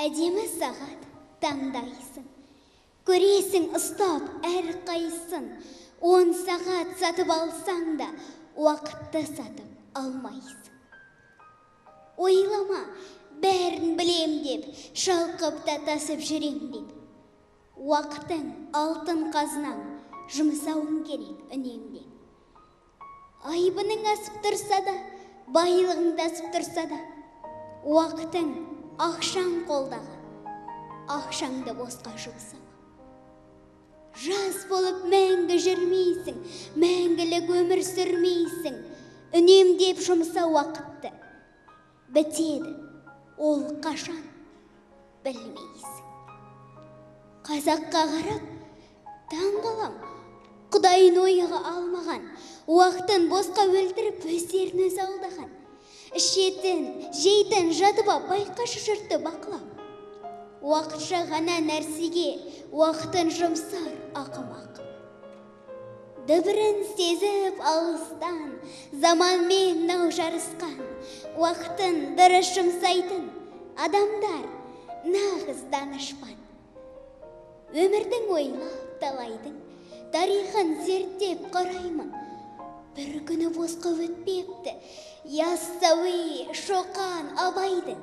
әдемі сағат таңдайсың. Көресің ұстап әр қайсын, 10 сағат сатып алсаң да, уақытты сатып алмайсың. Ойлама, бәрін білем деп, шалқып та тасып жүрем деп. Уақытың алтын қазынаң, жұмсауың керек үнемде. Айбының асып тұрса да, байлығың асып тұрса да, уақытың ақшаң қолдағы, ақшаңды босқа жұмсама. Жас болып мәңгі жүрмейсің, мәңгілік өмір сүрмейсің, үнемдеп жұмса уақытты. Бітеді, ол қашан білмейсің. Қазаққа қарап, таң қалам, Құдайын ойға алмаған, уақытын босқа өлтіріп өздерін өз алдаған. Ішетін, жейтін, жатып байқашы жұртты бақылап. Уақытша ғана нәрсеге уақытын жұмсар ақымақ. Дүбірін сезіп алыстан, заманмен нау жарысқан, уақытын дұрыс жұмсайтын адамдар нағыз данышпан. Өмірдің ойлап талайдың, тарихын зерттеп қараймын. Бір күні босқа өтпепті, Яссауи, Шоқан, Абайдың.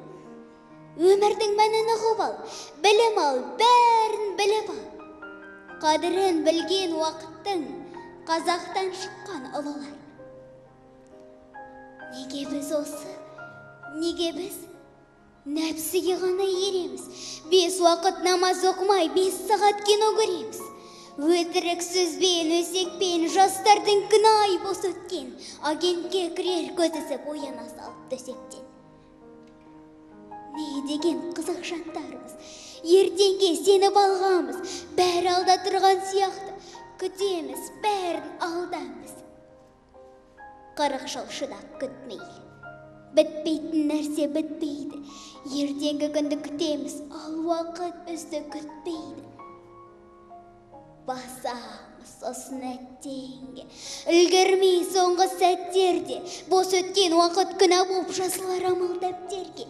Өмірдің мәнін ұғып ал, білім ал, бәрін біліп ал. Қадірін білген уақыттың қазақтан шыққан ұлылар. Неге біз осы, неге біз нәпсіге ғана ереміз? 5 уақыт намаз оқымай, 5 сағат кино көреміз. Өтірік сөзбен, өсекпен, жастардың күнай бос өткен, агентке кірер көзісіп ояна салып төсектен. Не деген қызық жантарымыз, ертеңге сеніп алғамыз, бәрі алда тұрған сияқты, күтеміз, бәрін алдамыз. 40 жыл шыдап күтмейлі, бітпейтін нәрсе бітпейді, ертеңгі күнді күтеміз, ал уақыт бізді күтпейді. Басамыз осын әттенге, үлгірмей соңғы сәттерде, бос өткен уақыт күнә боп жазылар амал дәптерге.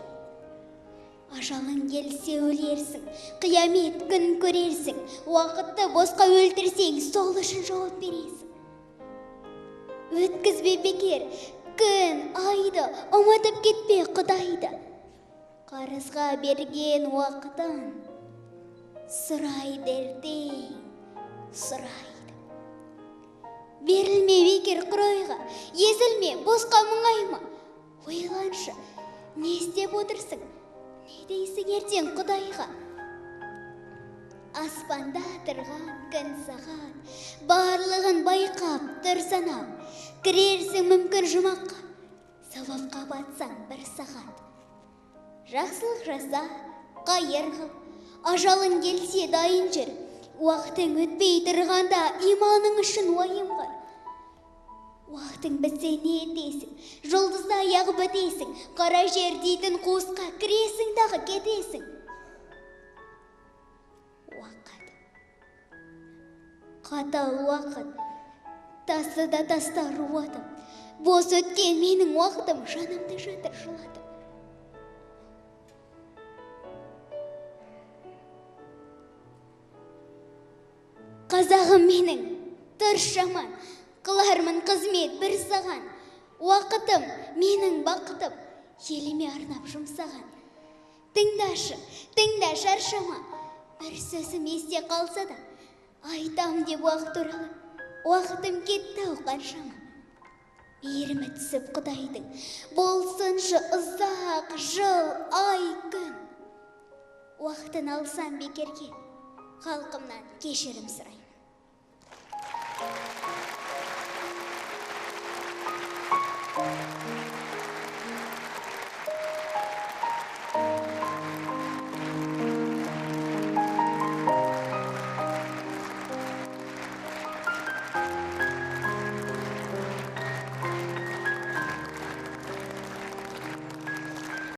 Ажалың келсе өлерсің, қиямет күн көрерсің, уақытты босқа өлтірсең, сол үшін жауап бересің. Өткізбе бекер, күн, айды, ұмытып кетпе Құдайды. Қарызға берген уақытын сұрайды ертең, сұрайды. Берілме бекер құройға, езілме, босқа мұңайма. Ойланшы, не істеп отырсың? Не дейсің ертең Құдайға? Аспанда тұрған күн сағат, барлығын байқап тұр санап, кірерсің мүмкін жұмаққа, сауапқа батсаң 1 сағат. Жақсылық жаса, қайыр қыл, ажалың келсе дайын жүр, уақытың өтпей тұрғанда иманың үшін уайым қыр. Уақытың бітсе не етесің, жұлдызда аяғы бітесің, қара жер дейтін қуысқа кіресің дағы кетесің. Уақыт, қатал уақыт, тасы да тастар уатып, бос өткен менің уақытым жанымды жатыр жылатып. Қазағым менің, тұрш жаман, қылармын қызмет бір саған. Уақытым менің бақытым, еліме арнап жұмсаған. Тыңдашы, тыңда шаршама, бір сөзім есте қалса да, айтам деп уақыт туралы, уақытым кетті ау қаншама. Мейірімі түсіп Құдайдың, болсыншы ұзақ жыл, ай, күн. Уақытын алсам бекерге, халқымнан кешірім сұраймын.